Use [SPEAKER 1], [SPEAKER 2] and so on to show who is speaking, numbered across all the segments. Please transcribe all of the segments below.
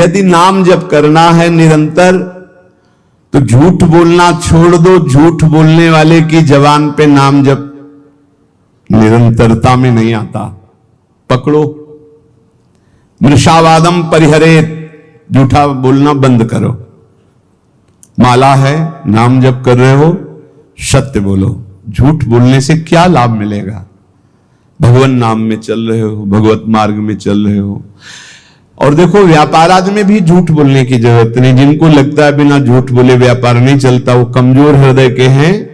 [SPEAKER 1] यदि नाम जप करना है निरंतर तो झूठ बोलना छोड़ दो। झूठ बोलने वाले की जबान पे नाम जप निरंतरता में नहीं आता। पकड़ो, मृषावादम परिहरेत, झूठा बोलना बंद करो। माला है, नाम जप कर रहे हो, सत्य बोलो। झूठ बोलने से क्या लाभ मिलेगा? भगवान नाम में चल रहे हो, भगवत मार्ग में चल रहे हो। और देखो, व्यापार आदि में भी झूठ बोलने की जरूरत नहीं। जिनको लगता है बिना झूठ बोले व्यापार नहीं चलता, वो कमजोर हृदय के हैं।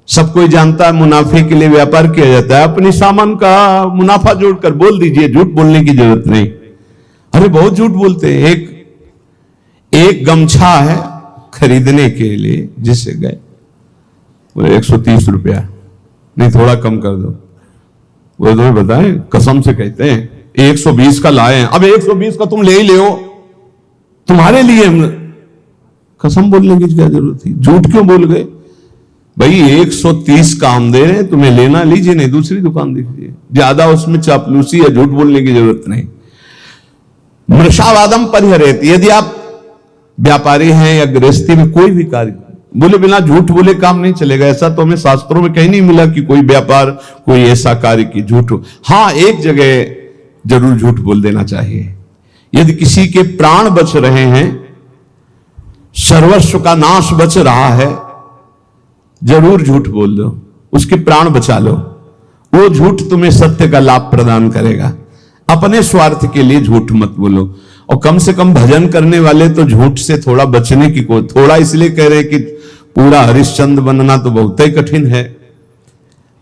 [SPEAKER 1] सब कोई जानता है मुनाफे के लिए व्यापार किया जाता है। अपने सामान का मुनाफा जोड़कर बोल दीजिए, झूठ बोलने की जरूरत नहीं। अरे बहुत झूठ बोलते हैं। एक गमछा है खरीदने के लिए, जिससे गए वो 130 रुपया, नहीं थोड़ा कम कर दो। वो तुम्हें बताएं, कसम से कहते हैं 120 का लाए। अब 120 का तुम ले ही ले, तुम्हारे लिए कसम बोलने की क्या जरूरत थी? झूठ क्यों बोल गए? भाई 130 का हम दे रहे हैं, तुम्हें लेना लीजिए, नहीं दूसरी दुकान देखिए। ज्यादा उसमें चापलूसी या झूठ बोलने की जरूरत नहीं। मृषावादम परिहरेत, यदि आप व्यापारी हैं या गृहस्थी में कोई भी कार्य बोले बिना झूठ बोले काम नहीं चलेगा। ऐसा तो हमें शास्त्रों में कहीं नहीं मिला कि कोई व्यापार, कोई ऐसा कार्य की झूठ हो। हाँ, एक जगह जरूर झूठ बोल देना चाहिए। यदि किसी के प्राण बच रहे हैं, सर्वस्व का नाश बच रहा है, जरूर झूठ बोल दो, उसके प्राण बचा लो। वो झूठ तुम्हें सत्य का लाभ प्रदान करेगा। अपने स्वार्थ के लिए झूठ मत बोलो। और कम से कम भजन करने वाले तो झूठ से थोड़ा बचने की कोई, थोड़ा इसलिए कह रहे कि पूरा हरिश्चंद्र बनना तो बहुत ही कठिन है,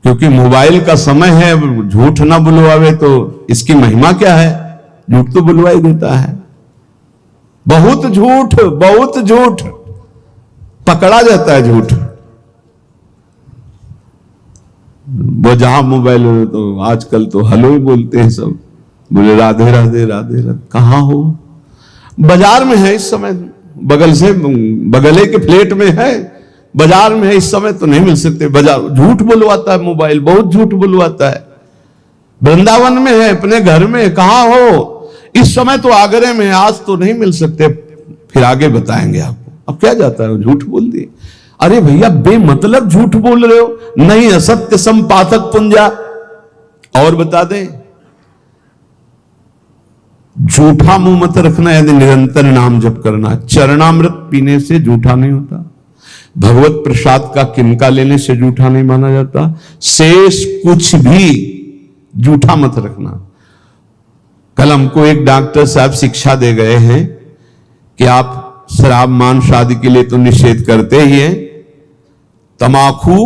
[SPEAKER 1] क्योंकि मोबाइल का समय है। झूठ ना बुलवावे तो इसकी महिमा क्या है? झूठ तो बुलवा ही देता है। बहुत झूठ पकड़ा जाता है। झूठ वो जहां मोबाइल हो तो आजकल तो हेलो ही बोलते हैं सब, बोले राधे राधे राधे राधे। कहां हो? बाजार में है इस समय, बगल से बगले के फ्लैट में है, बाजार में है इस समय, तो नहीं मिल सकते। बाजार झूठ बुलवाता है मोबाइल, बहुत झूठ बुलवाता है। वृंदावन में है, अपने घर में, कहां हो? इस समय तो आगरे में, आज तो नहीं मिल सकते, फिर आगे बताएंगे आपको। अब क्या जाता है, झूठ बोल दिए। अरे भैया बेमतलब झूठ बोल रहे हो, नहीं असत्य संपातक पुंजा। और बता दें, झूठा मुंह मत रखना। यदि निरंतर नाम जप करना, चरणामृत पीने से झूठा नहीं होता, भगवत प्रसाद का किनका लेने से झूठा नहीं माना जाता। शेष कुछ भी झूठा मत रखना। कल हमको एक डॉक्टर साहब शिक्षा दे गए हैं कि आप शराब मांस आदि के लिए तो निषेध करते ही हैं, तमाकू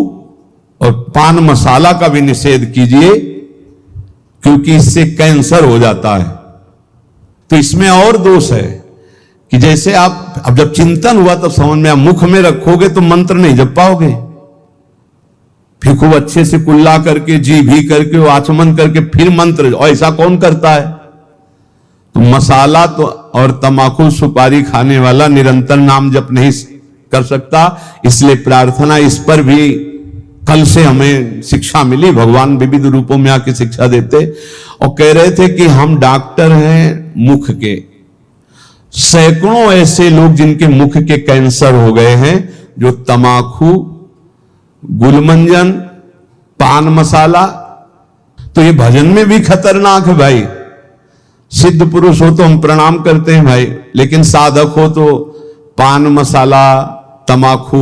[SPEAKER 1] और पान मसाला का भी निषेध कीजिए, क्योंकि इससे कैंसर हो जाता है। तो इसमें और दोष है कि जैसे आप, अब जब चिंतन हुआ तब समझ में, आप मुख में रखोगे तो मंत्र नहीं जप पाओगे। फिर खूब अच्छे से कुल्ला करके, जी भी करके, आचमन करके फिर मंत्र, और ऐसा कौन करता है? तो मसाला तो और तमाकू सुपारी खाने वाला निरंतर नाम जप नहीं कर सकता। इसलिए प्रार्थना इस पर भी कल से हमें शिक्षा मिली। भगवान विविध रूपों में आके शिक्षा देते और कह रहे थे कि हम डॉक्टर हैं मुख के। सैकड़ों ऐसे लोग जिनके मुख के कैंसर हो गए हैं, जो तमाकू, गुलमंजन, पान मसाला, तो ये भजन में भी खतरनाक है भाई। सिद्ध पुरुष हो तो हम प्रणाम करते हैं भाई, लेकिन साधक हो तो पान मसाला, तमाकू,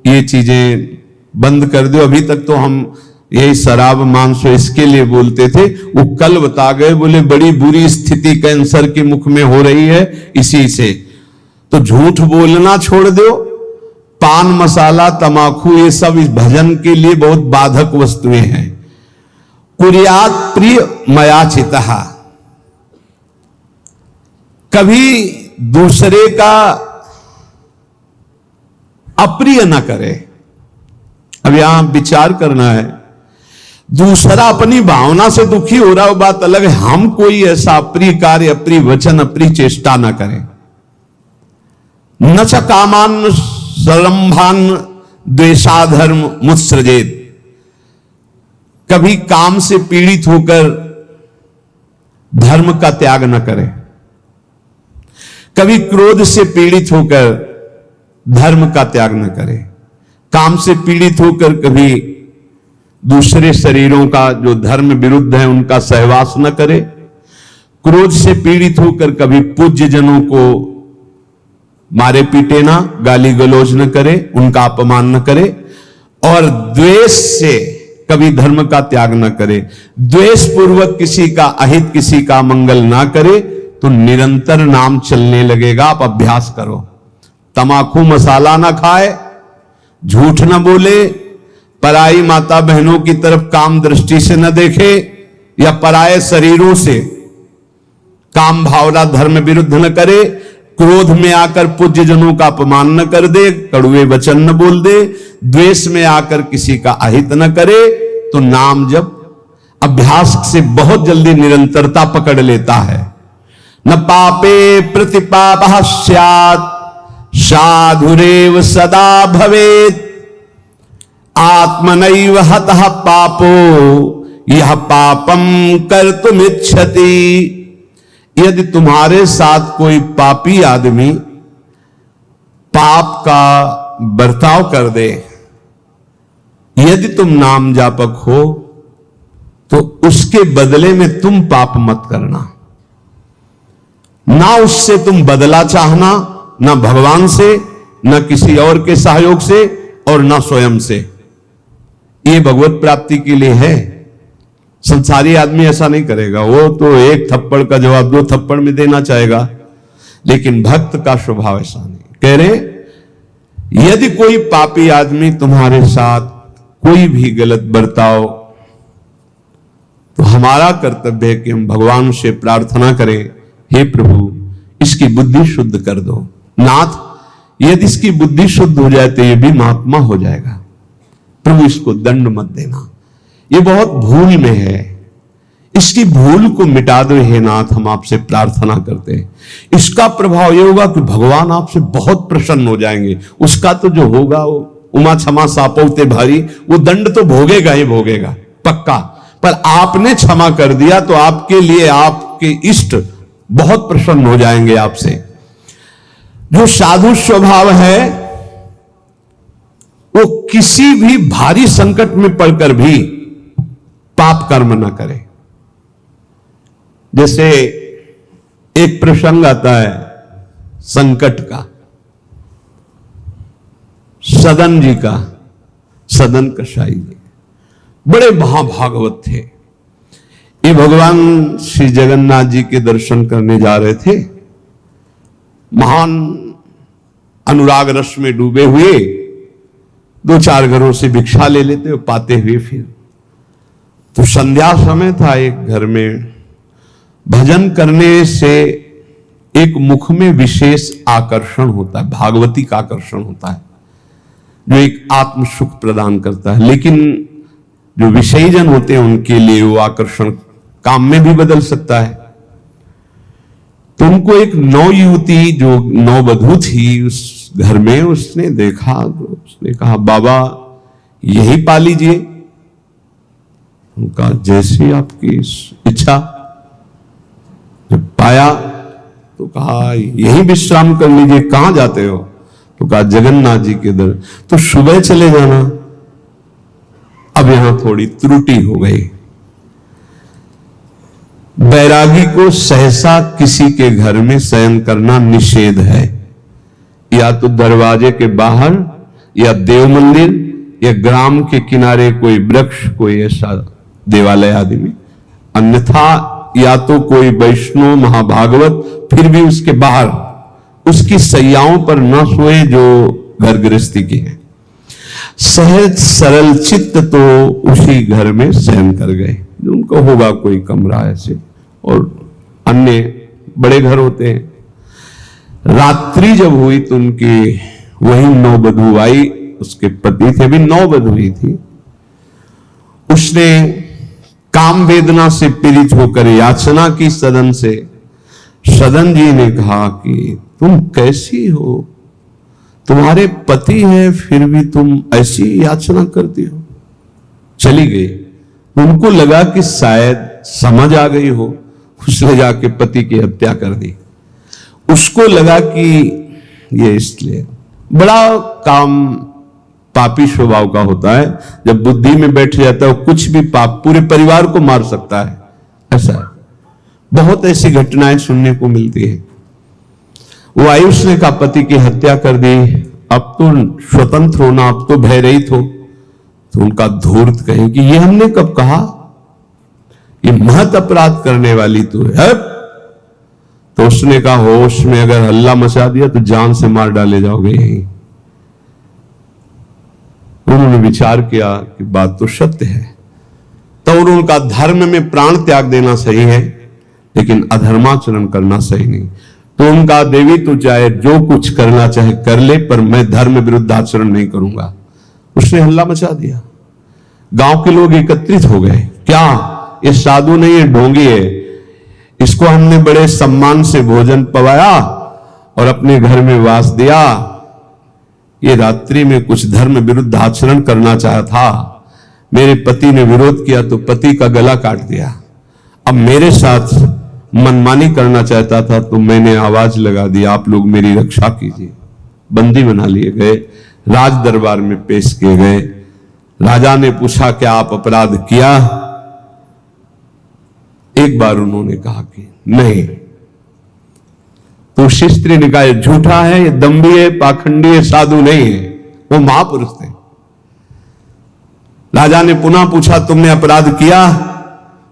[SPEAKER 1] ये चीजें बंद कर दो। अभी तक तो हम यही शराब मांस इसके लिए बोलते थे, वो कल बता गए, बोले बड़ी बुरी स्थिति कैंसर के मुख में हो रही है इसी से। तो झूठ बोलना छोड़ दो। पान मसाला, तमाकू, ये सब इस भजन के लिए बहुत बाधक वस्तुएं हैं। कुर्यात प्रिय मयाचितः, कभी दूसरे का अप्रिय ना करे। अब यहां विचार करना है, दूसरा अपनी भावना से दुखी हो रहा है, बात अलग है। हम कोई ऐसा अप्रिय कार्य, अप्रिय वचन, अप्रिय चेष्टा ना करें। न च कामान सरंभान द्वेषाधर्म मुत्सृजेत, कभी काम से पीड़ित होकर धर्म का त्याग न करें। कभी क्रोध से पीड़ित होकर धर्म का त्याग न करे, काम से पीड़ित होकर कभी दूसरे शरीरों का जो धर्म विरुद्ध है उनका सहवास न करे, क्रोध से पीड़ित होकर कभी पूज्य जनों को मारे पीटे ना, गाली गलौज न करे, उनका अपमान न करे, और द्वेष से कभी धर्म का त्याग न करे, द्वेष पूर्वक किसी का अहित, किसी का मंगल ना करे, तो निरंतर नाम चलने लगेगा। आप अभ्यास करो, तमाकू मसाला ना खाए, झूठ न बोले, पराई माता बहनों की तरफ काम दृष्टि से न देखे, या पराये शरीरों से काम भावना धर्म विरुद्ध न करे, क्रोध में आकर पूज्य जनों का अपमान न कर दे, कड़वे वचन न बोल दे, द्वेष में आकर किसी का अहित न करे, तो नाम जब अभ्यास से बहुत जल्दी निरंतरता पकड़ लेता है। न पापे प्रतिपापः स्यात् साधुरेव सदा भवेत्, आत्मनैव हतः पापो यह पापम कर्तुमिच्छति। यदि तुम्हारे साथ कोई पापी आदमी पाप का बर्ताव कर दे, यदि तुम नाम जापक हो, तो उसके बदले में तुम पाप मत करना। ना उससे तुम बदला चाहना, ना भगवान से, ना किसी और के सहयोग से, और ना स्वयं से। ये भगवत प्राप्ति के लिए है। संसारी आदमी ऐसा नहीं करेगा, वो तो एक थप्पड़ का जवाब 2 थप्पड़ में देना चाहेगा, लेकिन भक्त का स्वभाव ऐसा नहीं। कह रहे यदि कोई पापी आदमी तुम्हारे साथ कोई भी गलत बर्ताव, तो हमारा कर्तव्य है कि हम भगवान से प्रार्थना करें, हे प्रभु इसकी बुद्धि शुद्ध कर दो। नाथ यदि इसकी बुद्धि शुद्ध हो जाए तो ये भी महात्मा हो जाएगा, प्रभु इसको दंड मत देना, ये बहुत भूल में है, इसकी भूल को मिटा दो हे नाथ, हम आपसे प्रार्थना करते हैं। इसका प्रभाव यह होगा कि भगवान आपसे बहुत प्रसन्न हो जाएंगे। उसका तो जो होगा वो उमा क्षमा सापौते भारी, वो दंड तो भोगेगा ही भोगेगा पक्का, पर आपने क्षमा कर दिया तो आपके लिए आपके इष्ट बहुत प्रसन्न हो जाएंगे आपसे। जो साधु स्वभाव है वो किसी भी भारी संकट में पड़कर भी पाप कर्म न करे। जैसे एक प्रसंग आता है संकट का, सदन जी का, सदन कसाई जी बड़े महाभागवत थे। ये भगवान श्री जगन्नाथ जी के दर्शन करने जा रहे थे, महान अनुराग रस में डूबे हुए, 2-4 घरों से भिक्षा ले लेते हो पाते हुए। फिर तो संध्या समय था, एक घर में भजन करने से एक मुख में विशेष आकर्षण होता है, भागवती का आकर्षण होता है, जो एक आत्म सुख प्रदान करता है। लेकिन जो विषयी जन होते हैं उनके लिए वो आकर्षण काम में भी बदल सकता है। तो उनको एक नवयुवती जो नववधू थी उस घर में, उसने देखा तो उसने कहा बाबा यही पा लीजिए। उनका जैसी आपकी इच्छा। जब पाया तो कहा यही विश्राम कर लीजिए। कहां जाते हो? तो कहा जगन्नाथ जी के दर। तो सुबह चले जाना। अब यहां थोड़ी त्रुटि हो गई। बैरागी को सहसा किसी के घर में शयन करना निषेध है, या तो दरवाजे के बाहर, या देव मंदिर, या ग्राम के किनारे कोई वृक्ष, कोई ऐसा देवालय आदि में, अन्यथा या तो कोई वैष्णव महाभागवत, फिर भी उसके बाहर उसकी सैयाओं पर न सोए जो घर गृहस्थी की है। सहज सरल चित्त तो उसी घर में शयन कर गए। उनको होगा कोई कमरा ऐसे, और अन्य बड़े घर होते हैं। रात्रि जब हुई तो उनकी वही नववधू आई, उसके पति थे, अभी नववधू हुई थी। उसने काम वेदना से पीड़ित होकर याचना की सदन से। सदन जी ने कहा कि तुम कैसी हो, तुम्हारे पति है फिर भी तुम ऐसी याचना करती हो। चली गई। उनको लगा कि शायद समझ आ गई हो, उसने जाके पति की हत्या कर दी। उसको लगा कि ये इसलिए बड़ा काम पापी स्वभाव का होता है। जब बुद्धि में बैठ जाता है कुछ भी पाप पूरे परिवार को मार सकता है, ऐसा है। बहुत ऐसी घटनाएं सुनने को मिलती है। वो आयुष ने कहा पति की हत्या कर दी, अब तो स्वतंत्र होना, अब तो भयरहित हो। तो उनका धूर्त कहे कि ये हमने कब कहा, ये महत अपराध करने वाली तो है। तो उसने कहा होश में अगर हल्ला मचा दिया तो जान से मार डाले जाओगे यहीं। उन्होंने विचार किया कि बात तो सत्य है। तो उनका धर्म में प्राण त्याग देना सही है, लेकिन अधर्माचरण करना सही नहीं। तो उनका देवी तो चाहे जो कुछ करना चाहे कर ले, पर मैं धर्म विरुद्ध आचरण नहीं करूंगा। उसने हल्ला मचा दिया। गांव के लोग एकत्रित हो गए। क्या ये साधु नहीं है, ढोंगी है, इसको हमने बड़े सम्मान से भोजन पवाया और अपने घर में वास दिया। ये रात्रि में कुछ धर्म विरुद्ध आचरण करना चाहा था, मेरे पति ने विरोध किया तो पति का गला काट दिया। अब मेरे साथ मनमानी करना चाहता था तो मैंने आवाज लगा दी, आप लोग मेरी रक्षा कीजिए। बंदी बना लिए गए, राज दरबार में पेश किए गए। राजा ने पूछा क्या आप अपराध किया? एक बार उन्होंने कहा कि नहीं। तो उसी स्त्री ने कहा ये झूठा है, ये दंभी है, पाखंडी है, साधु नहीं है, वो महापुरुष थे। राजा ने पुनः पूछा तुमने अपराध किया?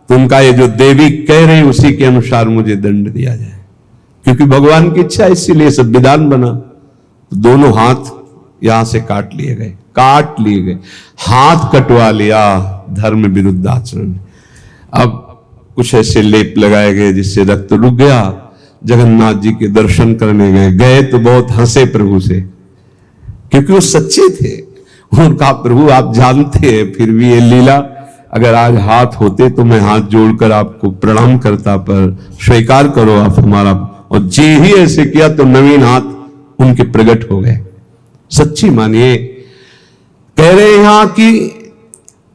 [SPEAKER 1] तो उनका ये जो देवी कह रही उसी के अनुसार मुझे दंड दिया जाए, क्योंकि भगवान की इच्छा, इसीलिए संविधान बना। तो दोनों हाथ यहां से काट लिए गए, हाथ कटवा लिया धर्म विरुद्ध आचरण। अब कुछ ऐसे लेप लगाए गए जिससे रक्त रुक गया। जगन्नाथ जी के दर्शन करने गए तो बहुत हंसे प्रभु से, क्योंकि वो सच्चे थे। उनका प्रभु आप जानते हैं, फिर भी ये लीला, अगर आज हाथ होते तो मैं हाथ जोड़कर आपको प्रणाम करता, पर स्वीकार करो आप हमारा। और जे ही ऐसे किया तो नवीन हाथ उनके प्रकट हो गए। सच्ची मानिए, कह रहे यहां कि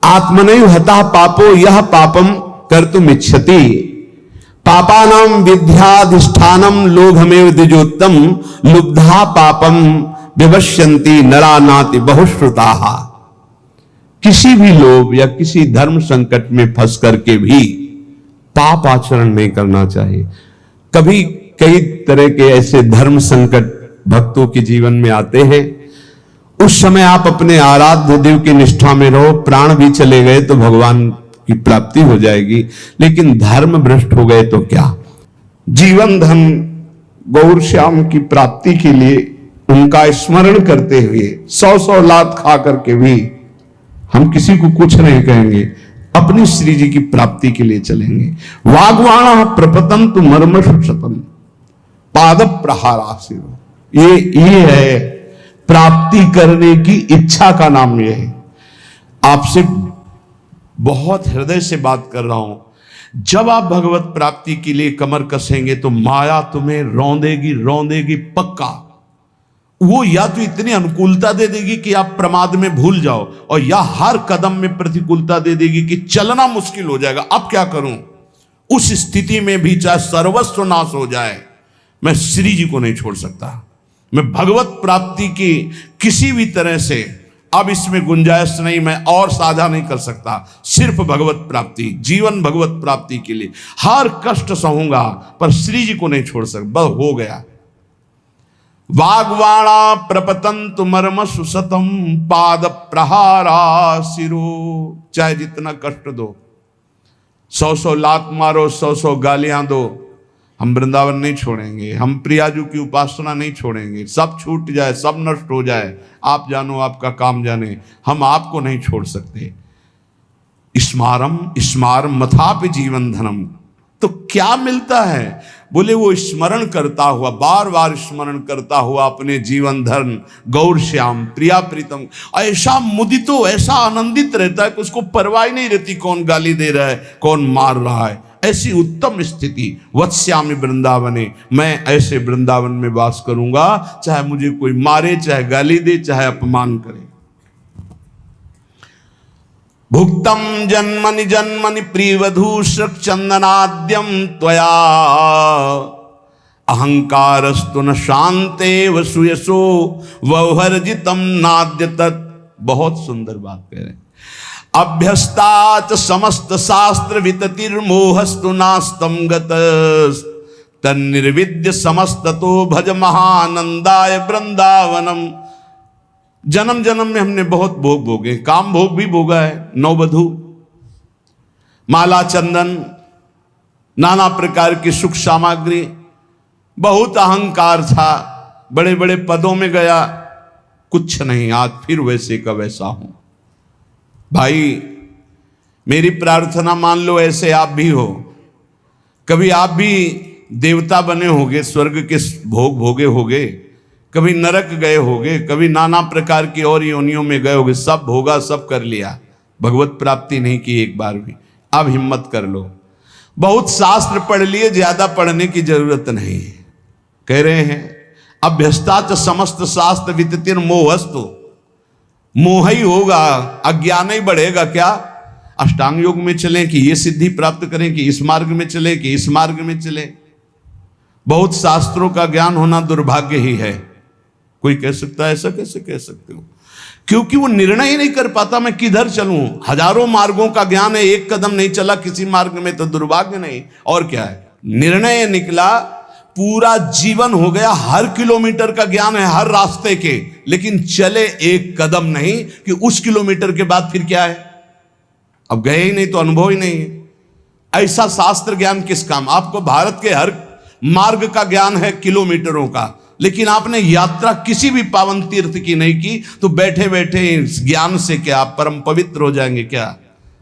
[SPEAKER 1] आत्मनैव हतः पापो यह पापम कर्तुम इच्छति, पापानां विद्याधिष्ठानम लोभमेव द्विजोत्तम, लुब्धा पापम विवश्यन्ति नरा नाति बहुश्रुताः। किसी भी लोभ या किसी धर्म संकट में फंस करके भी पाप आचरण नहीं करना चाहिए। कभी कई तरह के ऐसे धर्म संकट भक्तों के जीवन में आते हैं, उस समय आप अपने आराध्य देव की निष्ठा में रहो। प्राण भी चले गए तो भगवान की प्राप्ति हो जाएगी, लेकिन धर्म भ्रष्ट हो गए तो क्या? जीवन धन गौर श्याम की प्राप्ति के लिए उनका स्मरण करते हुए 100 लात खा करके भी हम किसी को कुछ नहीं कहेंगे, अपनी श्री जी की प्राप्ति के लिए चलेंगे। वाग्वाणा प्रपतंतु मर्मशु शतम पाद प्रहारासिरो। ये है प्राप्ति करने की इच्छा का नाम। ये है, आपसे बहुत हृदय से बात कर रहा हूं। जब आप भगवत प्राप्ति के लिए कमर कसेंगे तो माया तुम्हें रौंदेगी पक्का। वो या तो इतनी अनुकूलता दे देगी कि आप प्रमाद में भूल जाओ, और या हर कदम में प्रतिकूलता दे देगी कि चलना मुश्किल हो जाएगा। अब क्या करूं? उस स्थिति में भी चाहे सर्वस्व नाश हो जाए, मैं श्री जी को नहीं छोड़ सकता। मैं भगवत प्राप्ति की किसी भी तरह से, अब इसमें गुंजाइश नहीं, मैं और साझा नहीं कर सकता। सिर्फ भगवत प्राप्ति, जीवन भगवत प्राप्ति के लिए हर कष्ट सहूंगा, पर श्री जी को नहीं छोड़ सकता। बस हो गया। वाग्वाणा प्रपतंतु मर्म सुसतम पाद प्रहारा सिरो। चाहे जितना कष्ट दो, 100 लात मारो, 100 गालियां दो, हम वृंदावन नहीं छोड़ेंगे, हम प्रियाजू की उपासना नहीं छोड़ेंगे। सब छूट जाए, सब नष्ट हो जाए, आप जानो आपका काम जाने, हम आपको नहीं छोड़ सकते। स्मारम मथापि जीवन धनम। तो क्या मिलता है? बोले वो स्मरण करता हुआ, बार बार स्मरण करता हुआ अपने जीवन धन गौर श्याम प्रिया प्रीतम, ऐसा मुदितो, ऐसा आनंदित रहता है कि उसको परवाह नहीं रहती कौन गाली दे रहा है, कौन मार रहा है। ऐसी उत्तम स्थिति वत्स्यामि वृंदावने, मैं ऐसे वृंदावन में वास करूंगा, चाहे मुझे कोई मारे, चाहे गाली दे, चाहे अपमान करे। भुक्तम जन्मनि जन्मनि प्रियवधू श्रक चंदनाद्यम त्वया, अहंकारस्तु न शांते वसुयसो ववर्जितम नाद्य तत्। बहुत सुंदर बात कह रहे हैं। अभ्यस्तात समस्त शास्त्र विततिर्मोहस्तु नास्तम गतस् तन्निर्विद्य समस्ततो भज महानंदाय वृंदावनम। जन्म जन्म में हमने बहुत भोग भोगे, काम भोग भी भोगा है, नववधु, माला चंदन, नाना प्रकार की सुख सामग्री, बहुत अहंकार था, बड़े बड़े पदों में गया, कुछ नहीं, आज फिर वैसे का वैसा हूं। भाई मेरी प्रार्थना मान लो ऐसे आप भी हो, कभी आप भी देवता बने होगे, स्वर्ग के भोग भोगे होगे, कभी नरक गए होगे, कभी नाना प्रकार की और योनियों में गए होगे, सब भोगा, सब कर लिया, भगवत प्राप्ति नहीं की एक बार भी। अब हिम्मत कर लो, बहुत शास्त्र पढ़ लिए, ज्यादा पढ़ने की जरूरत नहीं है। कह रहे हैं अभ्यस्ताच समस्त शास्त्र विततिर मोहस्तु, मोह ही होगा, अज्ञान ही बढ़ेगा। क्या अष्टांग योग में चलें कि ये सिद्धि प्राप्त करें, कि इस मार्ग में चले, कि इस मार्ग में चले। बहुत शास्त्रों का ज्ञान होना दुर्भाग्य ही है। कोई कह सकता है ऐसा कैसे कह सकते हो? क्योंकि वो निर्णय ही नहीं कर पाता मैं किधर चलूं। हजारों मार्गों का ज्ञान है, एक कदम नहीं चला किसी मार्ग में तो दुर्भाग्य नहीं और क्या है। निर्णय निकला, पूरा जीवन हो गया, हर किलोमीटर का ज्ञान है, हर रास्ते के, लेकिन चले एक कदम नहीं कि उस किलोमीटर के बाद फिर क्या है। अब गए ही नहीं तो अनुभव ही नहीं है। ऐसा शास्त्र ज्ञान किस काम? आपको भारत के हर मार्ग का ज्ञान है, किलोमीटरों का, लेकिन आपने यात्रा किसी भी पावन तीर्थ की नहीं की, तो बैठे बैठे इस ज्ञान से क्या आप परम पवित्र हो जाएंगे क्या?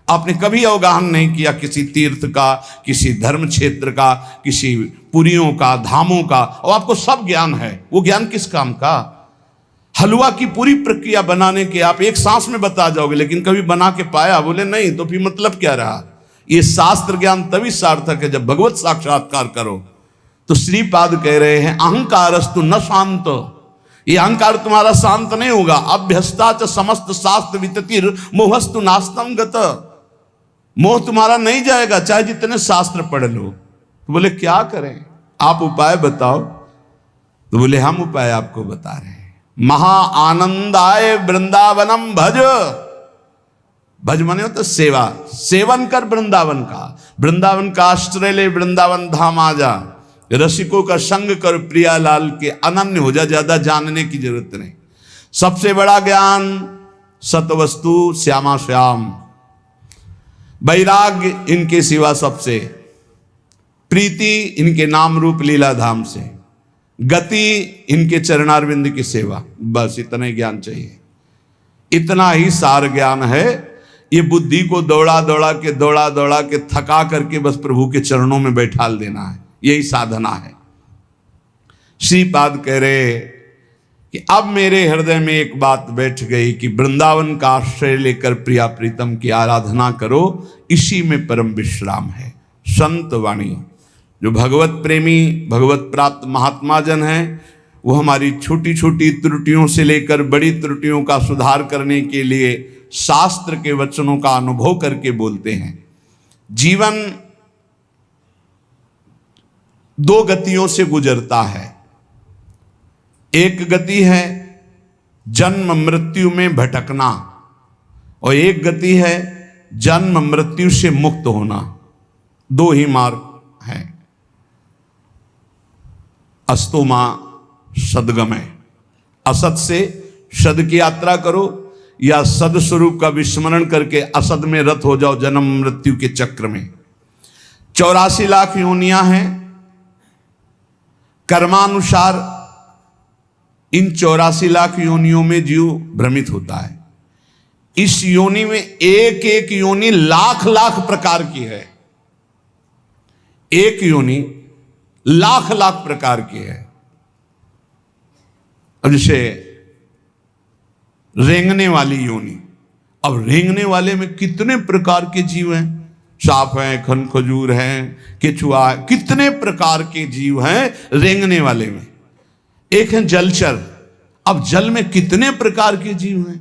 [SPEAKER 1] आपने कभी अवगाहन नहीं किया किसी तीर्थ का, किसी धर्म क्षेत्र का, किसी पुरियों का, धामों का, और आपको सब ज्ञान है। वो ज्ञान किस काम का? हलवा की पूरी प्रक्रिया बनाने के आप एक सांस में बता जाओगे, लेकिन कभी बना के पाया? बोले नहीं, तो फिर मतलब क्या रहा? ये शास्त्र ज्ञान तभी सार्थक है जब भगवत साक्षात्कार करो। तो श्रीपाद कह रहे हैं अहंकारस्तु न शांत, ये अहंकार तुम्हारा शांत नहीं होगा। अभ्यस्ताच समस्त शास्त्र विततिर मोहस्तु नास्तम गत, मोह तुम्हारा नहीं जाएगा चाहे जितने शास्त्र पढ़ लो। तो बोले क्या करें, आप उपाय बताओ। तो बोले हम उपाय आपको बता रहे हैं। महा आनंदाय वृंदावनम भज, भज माने होता सेवा, सेवन कर वृंदावन का, वृंदावन का आश्रय ले, वृंदावन धाम आ जा, रसिकों का संग कर, प्रियालाल के अनन्य हो जा, ज्यादा जानने की जरूरत नहीं। सबसे बड़ा ज्ञान सतवस्तु श्यामा श्याम, वैराग्य इनके सिवा सबसे, प्रीति इनके नाम रूप लीला धाम से, गति इनके चरणारविंद की सेवा, बस इतना ही ज्ञान चाहिए। इतना ही सार ज्ञान है। ये बुद्धि को दौड़ा दौड़ा के थका करके बस प्रभु के चरणों में बैठाल देना है, यही साधना है। श्रीपाद कह रहे कि अब मेरे हृदय में एक बात बैठ गई कि वृंदावन का आश्रय लेकर प्रिया प्रीतम की आराधना करो, इसी में परम विश्राम है। संत वाणी, जो भगवत प्रेमी, भगवत प्राप्त महात्मा जन हैं, वो हमारी छोटी छोटी त्रुटियों से लेकर बड़ी त्रुटियों का सुधार करने के लिए शास्त्र के वचनों का अनुभव करके बोलते हैं। जीवन दो गतियों से गुजरता है। एक गति है जन्म मृत्यु में भटकना, और एक गति है जन्म मृत्यु से मुक्त होना। दो ही मार्ग हैं। अस्तो मां सदगमय, असत से सद की यात्रा करो, या सद स्वरूप का विस्मरण करके असद में रत हो जाओ जन्म मृत्यु के चक्र में। 84 लाख योनियां हैं। कर्मानुसार इन 84 लाख योनियों में जीव भ्रमित होता है। इस योनि में एक एक योनि लाख लाख प्रकार की है। एक योनि लाख लाख प्रकार की है। अब जैसे रेंगने वाली योनि, अब रेंगने वाले में कितने प्रकार के जीव हैं, सांप हैं, खनखजूर हैं, केचुआ, कितने प्रकार के जीव हैं रेंगने वाले में। एक है जलचर, अब जल में कितने प्रकार के जीव हैं,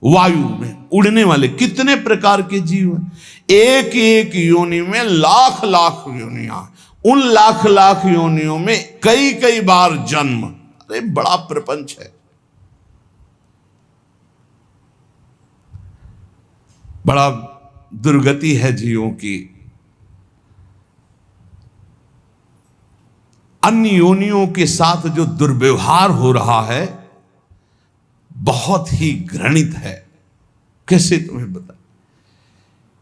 [SPEAKER 1] वायु में उड़ने वाले कितने प्रकार के जीव हैं। एक एक योनि में लाख लाख योनियां, उन लाख लाख योनियों में कई कई बार जन्म। अरे बड़ा प्रपंच है, बड़ा दुर्गति है जीवों की। अन्य योनियों के साथ जो दुर्व्यवहार हो रहा है बहुत ही घृणित है। कैसे तुम्हें बता,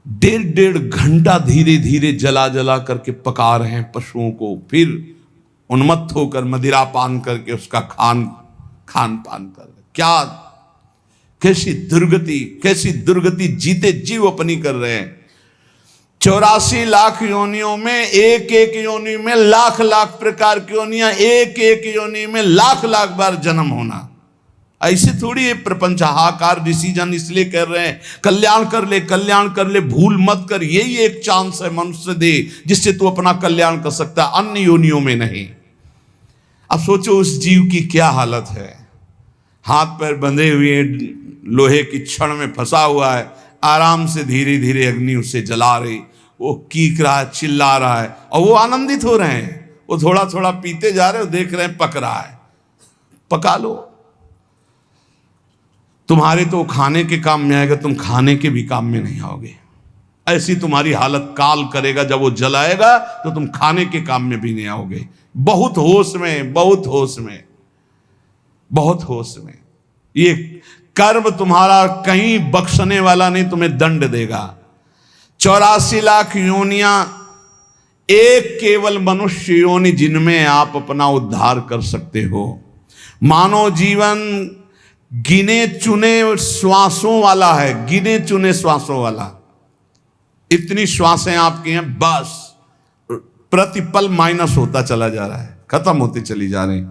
[SPEAKER 1] 1.5 घंटा धीरे धीरे जला जला करके पका रहे हैं पशुओं को, फिर उन्मत्त होकर मदिरा पान करके उसका खान पान कर रहे। क्या कैसी दुर्गति जीते जीव अपनी कर रहे हैं। 84 लाख योनियों में एक एक योनि में लाख लाख प्रकार की योनियां, एक एक योनि में लाख लाख बार जन्म होना। ऐसे थोड़ी ये प्रपंच हाहाकार डिसीजन इसलिए कर रहे हैं कल्याण कर ले, भूल मत कर। यही एक चांस है मनुष्य दे जिससे तू अपना कल्याण कर सकता है, अन्य योनियों में नहीं। अब सोचो उस जीव की क्या हालत है, हाथ पैर बंधे हुए लोहे की छड़ में फंसा हुआ है, आराम से धीरे धीरे अग्नि उसे जला रही, वो कीक रहा है, चिल्ला रहा है, और वो आनंदित हो रहे हैं। वो थोड़ा थोड़ा पीते जा रहे हो, देख रहे हैं पक रहा है। पका लो, तुम्हारे तो खाने के काम में आएगा, तुम खाने के भी काम में नहीं आओगे। ऐसी तुम्हारी हालत काल करेगा, जब वो जलाएगा तो तुम खाने के काम में भी नहीं आओगे। बहुत होश में, बहुत होश में, बहुत होश में। ये कर्म तुम्हारा कहीं बख्शने वाला नहीं, तुम्हें दंड देगा। 84 लाख योनियां, एक केवल मनुष्य योनि जिनमें आप अपना उद्धार कर सकते हो। मानव जीवन गिने चुने श्वासों वाला है, गिने चुने श्वासों वाला। इतनी श्वासें आपकी हैं, बस प्रतिपल माइनस होता चला जा रहा है, खत्म होती चली जा रही।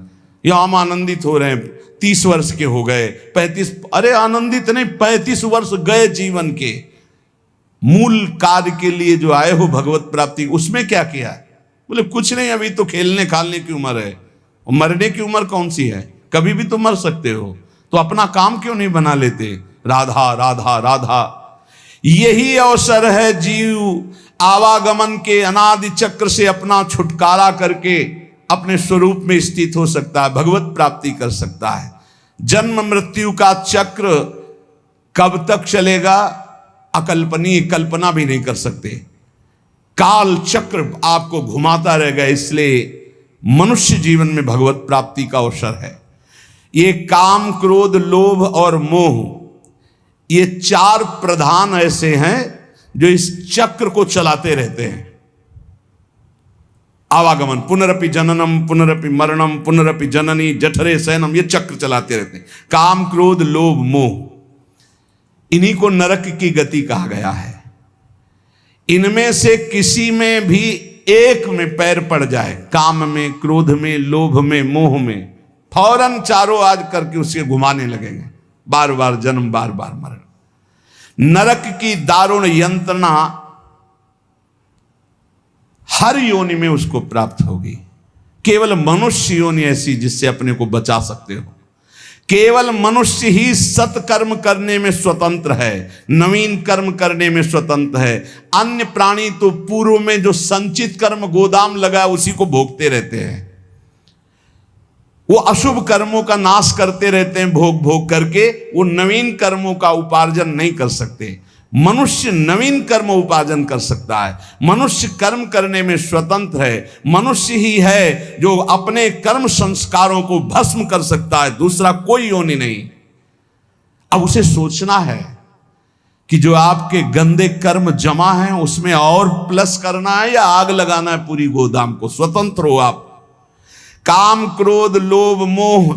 [SPEAKER 1] या हम आनंदित हो रहे हैं, 30 वर्ष के हो गए, 35, अरे आनंदित नहीं, 35 वर्ष गए जीवन के। मूल कार्य के लिए जो आए हो भगवत प्राप्ति, उसमें क्या किया? बोले कुछ नहीं, अभी तो खेलने खालने की उम्र है, मरने की उम्र कौन सी है? कभी भी तो मर सकते हो, तो अपना काम क्यों नहीं बना लेते? राधा राधा राधा। यही अवसर है जीव आवागमन के अनादि चक्र से अपना छुटकारा करके अपने स्वरूप में स्थित हो सकता है, भगवत प्राप्ति कर सकता है। जन्म मृत्यु का चक्र कब तक चलेगा, अकल्पनीय, कल्पना भी नहीं कर सकते। काल चक्र आपको घुमाता रहेगा। इसलिए मनुष्य जीवन में भगवत प्राप्ति का अवसर है। ये काम, क्रोध, लोभ और मोह, ये 4 प्रधान ऐसे हैं जो इस चक्र को चलाते रहते हैं। आवागमन, पुनरपि जननम पुनरपि मरणम पुनरपि जननी जठरे शयनम, ये चक्र चलाते रहते हैं। काम, क्रोध, लोभ, मोह, इन्हीं को नरक की गति कहा गया है। इनमें से किसी में भी एक में पैर पड़ जाए, काम में, क्रोध में, लोभ में, मोह में, फौरन चारों आज करके उसे घुमाने लगेंगे, बार बार जन्म, बार बार मरण। नरक की दारुण यंत्रणा हर योनि में उसको प्राप्त होगी। केवल मनुष्य योनि ऐसी जिससे अपने को बचा सकते हो। केवल मनुष्य ही सत्कर्म करने में स्वतंत्र है, नवीन कर्म करने में स्वतंत्र है। अन्य प्राणी तो पूर्व में जो संचित कर्म गोदाम लगा उसी को भोगते रहते हैं। वो अशुभ कर्मों का नाश करते रहते हैं, भोग भोग करके। वो नवीन कर्मों का उपार्जन नहीं कर सकते। मनुष्य नवीन कर्म उपार्जन कर सकता है। मनुष्य कर्म करने में स्वतंत्र है। मनुष्य ही है जो अपने कर्म संस्कारों को भस्म कर सकता है, दूसरा कोई योनि नहीं। अब उसे सोचना है कि जो आपके गंदे कर्म जमा हैं उसमें और प्लस करना है या आग लगाना है पूरी गोदाम को। स्वतंत्र हो आप। काम, क्रोध, लोभ, मोह,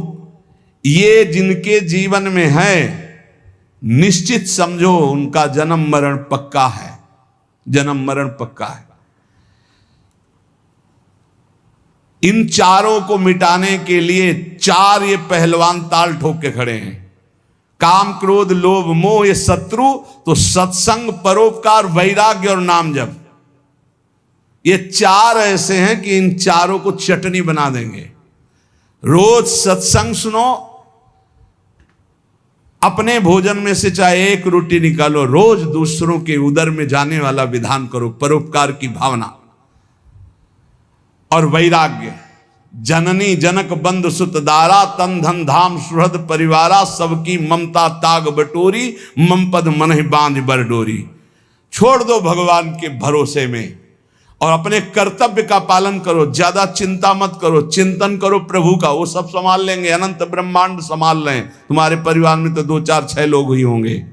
[SPEAKER 1] ये जिनके जीवन में है, निश्चित समझो उनका जन्म मरण पक्का है। जन्म मरण पक्का है। इन चारों को मिटाने के लिए 4 ये पहलवान ताल ठोक के खड़े हैं। काम, क्रोध, लोभ, मोह, ये शत्रु, तो सत्संग, परोपकार, वैराग्य और नाम जप, ये 4 ऐसे हैं कि इन चारों को चटनी बना देंगे। रोज सत्संग सुनो, अपने भोजन में से चाहे 1 रोटी निकालो, रोज दूसरों के उदर में जाने वाला विधान करो, परोपकार की भावना। और वैराग्य। जननी जनक बंद सुत दारा, तन धन धाम सुहृद परिवारा, सबकी ममता ताग बटोरी, मम पद मन ही बांध बर डोरी। छोड़ दो भगवान के भरोसे में और अपने कर्तव्य का पालन करो। ज्यादा चिंता मत करो, चिंतन करो प्रभु का, वो सब संभाल लेंगे। अनंत ब्रह्मांड संभाल लें। तुम्हारे परिवार में तो 2 4 6 लोग ही होंगे।